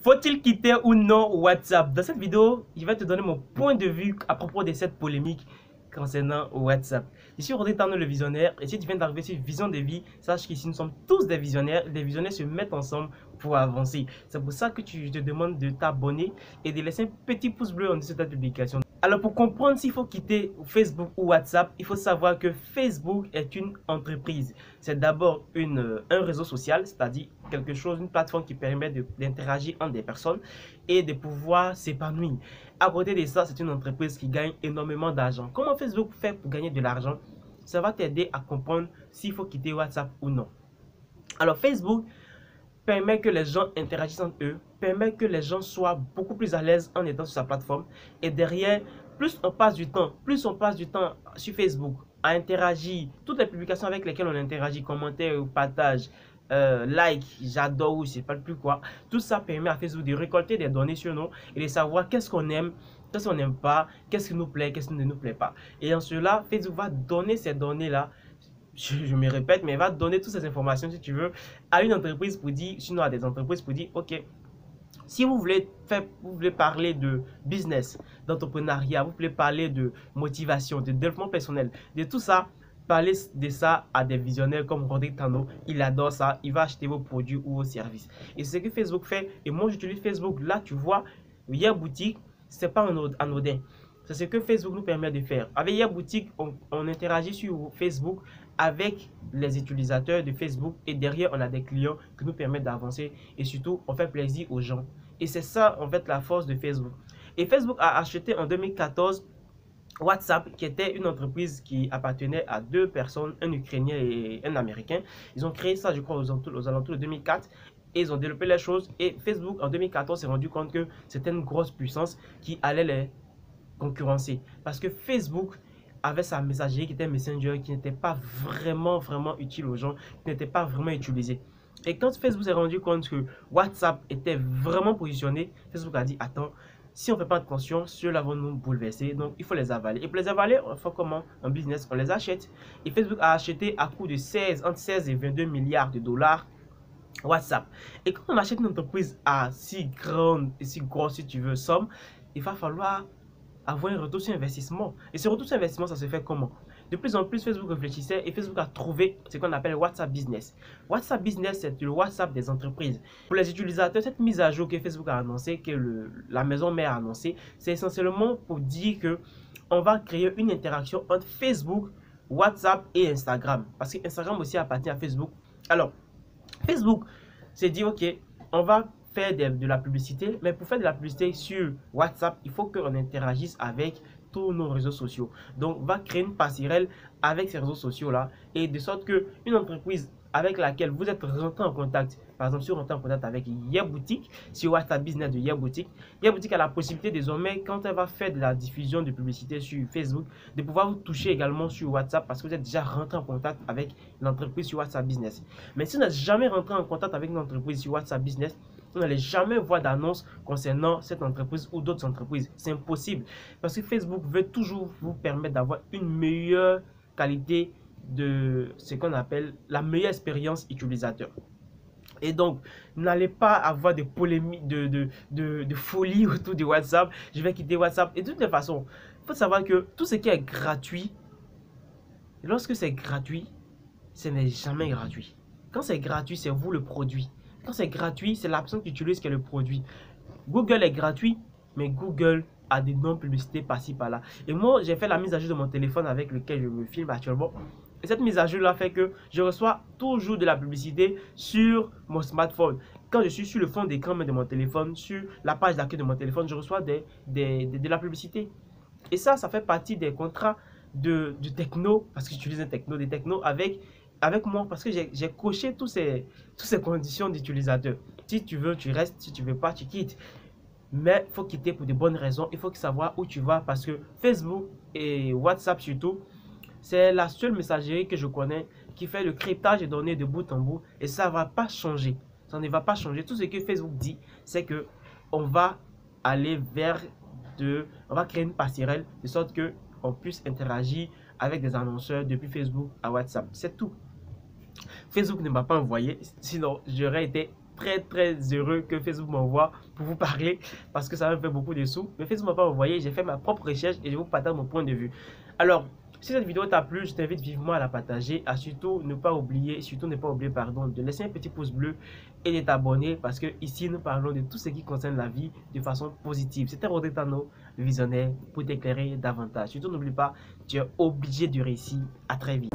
Faut-il quitter ou non WhatsApp? Dans cette vidéo, je vais te donner mon point de vue à propos de cette polémique concernant WhatsApp. Je suis Rodrigue Tano, le visionnaire, et si tu viens d'arriver sur Vision de Vie, sache qu'ici nous sommes tous des visionnaires. Les visionnaires se mettent ensemble pour avancer. C'est pour ça que je te demande de t'abonner et de laisser un petit pouce bleu en dessous de ta publication. Alors pour comprendre s'il faut quitter Facebook ou WhatsApp, il faut savoir que Facebook est une entreprise. C'est d'abord un réseau social, c'est-à-dire quelque chose, une plateforme qui permet d'interagir entre des personnes et de pouvoir s'épanouir. À côté de ça, c'est une entreprise qui gagne énormément d'argent. Comment Facebook fait pour gagner de l'argent? Ça va t'aider à comprendre s'il faut quitter WhatsApp ou non. Alors Facebook permet que les gens interagissent entre eux, permet que les gens soient beaucoup plus à l'aise en étant sur sa plateforme. Et derrière, plus on passe du temps sur Facebook à interagir, toutes les publications avec lesquelles on interagit, commentaires, partage, like, j'adore ou je sais pas plus quoi, tout ça permet à Facebook de récolter des données sur nous et de savoir qu'est-ce qu'on aime, qu'est-ce qu'on n'aime pas, qu'est-ce qui nous plaît, qu'est-ce qui ne nous plaît pas. Et en cela, Facebook va donner ces données-là. Je me répète, mais va donner toutes ces informations, si tu veux, à une entreprise pour dire, sinon à des entreprises pour dire, ok, si vous voulez parler de business, d'entrepreneuriat, vous voulez parler de motivation, de développement personnel, de tout ça, parlez de ça à des visionnaires comme Rodrigue Tano. Il adore ça, il va acheter vos produits ou vos services. Et c'est ce que Facebook fait. Et moi, j'utilise Facebook. Là, tu vois, Hier Boutique, c'est pas anodin. C'est ce que Facebook nous permet de faire. Avec Hier Boutique, on interagit sur Facebook avec les utilisateurs de Facebook et derrière, on a des clients qui nous permettent d'avancer et surtout, on fait plaisir aux gens. Et c'est ça, en fait, la force de Facebook. Et Facebook a acheté en 2014 WhatsApp, qui était une entreprise qui appartenait à deux personnes, un Ukrainien et un Américain. Ils ont créé ça, je crois, aux alentours de 2004. Et ils ont développé les choses. Et Facebook, en 2014, s'est rendu compte que c'était une grosse puissance qui allait les concurrencer. Parce que Facebook avait sa messagerie qui était Messenger, qui n'était pas vraiment utile aux gens, qui n'était pas vraiment utilisé. Et quand Facebook s'est rendu compte que WhatsApp était vraiment positionné, Facebook a dit, attends, si on ne fait pas attention, ceux-là vont nous bouleverser, donc il faut les avaler. Et pour les avaler, on fait comment? En business, on les achète. Et Facebook a acheté à coût de entre 16 et 22 milliards de dollars WhatsApp. Et quand on achète une entreprise à si grande et si grosse, si tu veux, somme, il va falloir avoir un retour sur investissement. Et ce retour sur investissement, ça se fait comment? De plus en plus, Facebook réfléchissait et Facebook a trouvé ce qu'on appelle WhatsApp Business. WhatsApp Business, c'est le WhatsApp des entreprises. Pour les utilisateurs, cette mise à jour que Facebook a annoncée, que la maison mère a annoncée, c'est essentiellement pour dire que on va créer une interaction entre Facebook, WhatsApp et Instagram. Parce que Instagram aussi appartient à Facebook. Alors, Facebook s'est dit, ok, on va faire de la publicité, mais pour faire de la publicité sur WhatsApp, il faut qu'on interagisse avec tous nos réseaux sociaux. Donc, on va créer une passerelle avec ces réseaux sociaux-là et de sorte qu'une entreprise avec laquelle vous êtes rentré en contact, par exemple, si vous rentrez en contact avec Hier Boutique, sur WhatsApp Business de Hier Boutique a la possibilité désormais, quand elle va faire de la diffusion de publicité sur Facebook, de pouvoir vous toucher également sur WhatsApp parce que vous êtes déjà rentré en contact avec l'entreprise sur WhatsApp Business. Mais si vous n'êtes jamais rentré en contact avec une entreprise sur WhatsApp Business, vous n'allez jamais voir d'annonce concernant cette entreprise ou d'autres entreprises. C'est impossible parce que Facebook veut toujours vous permettre d'avoir une meilleure qualité de ce qu'on appelle la meilleure expérience utilisateur. Et donc, n'allez pas avoir de polémique, de folie autour de WhatsApp. Je vais quitter WhatsApp. Et de toutes les façons, il faut savoir que tout ce qui est gratuit, lorsque c'est gratuit, ce n'est jamais gratuit. Quand c'est gratuit, c'est vous le produit. Quand c'est gratuit, c'est la personne qui utilise qui est le produit. Google est gratuit, mais Google a des non-publicités par-ci par-là. Et moi, j'ai fait la mise à jour de mon téléphone avec lequel je me filme actuellement. Et cette mise à jour-là fait que je reçois toujours de la publicité sur mon smartphone. Quand je suis sur le fond d'écran de mon téléphone, sur la page d'accueil de mon téléphone, je reçois de la publicité. Et ça fait partie des contrats de techno, parce que j'utilise des technos avec moi, parce que j'ai coché toutes ces conditions d'utilisateur. Si tu veux, tu restes. Si tu veux pas, tu quittes. Mais il faut quitter pour de bonnes raisons. Il faut savoir où tu vas parce que Facebook et WhatsApp surtout, c'est la seule messagerie que je connais qui fait le cryptage des données de bout en bout et ça ne va pas changer. Ça ne va pas changer. Tout ce que Facebook dit, c'est que on va aller on va créer une passerelle de sorte que on puisse interagir avec des annonceurs depuis Facebook à WhatsApp. C'est tout. Facebook ne m'a pas envoyé, sinon j'aurais été très heureux que Facebook m'envoie pour vous parler parce que ça me fait beaucoup de sous. Mais Facebook m'a pas envoyé, j'ai fait ma propre recherche et je vous partage mon point de vue. Alors, si cette vidéo t'a plu, je t'invite vivement à la partager, à surtout ne pas oublier, pardon, de laisser un petit pouce bleu et de t'abonner parce que ici nous parlons de tout ce qui concerne la vie de façon positive. C'était Rodé Tano, le visionnaire, pour t'éclairer davantage. Surtout n'oublie pas, tu es obligé de réussir. À très vite.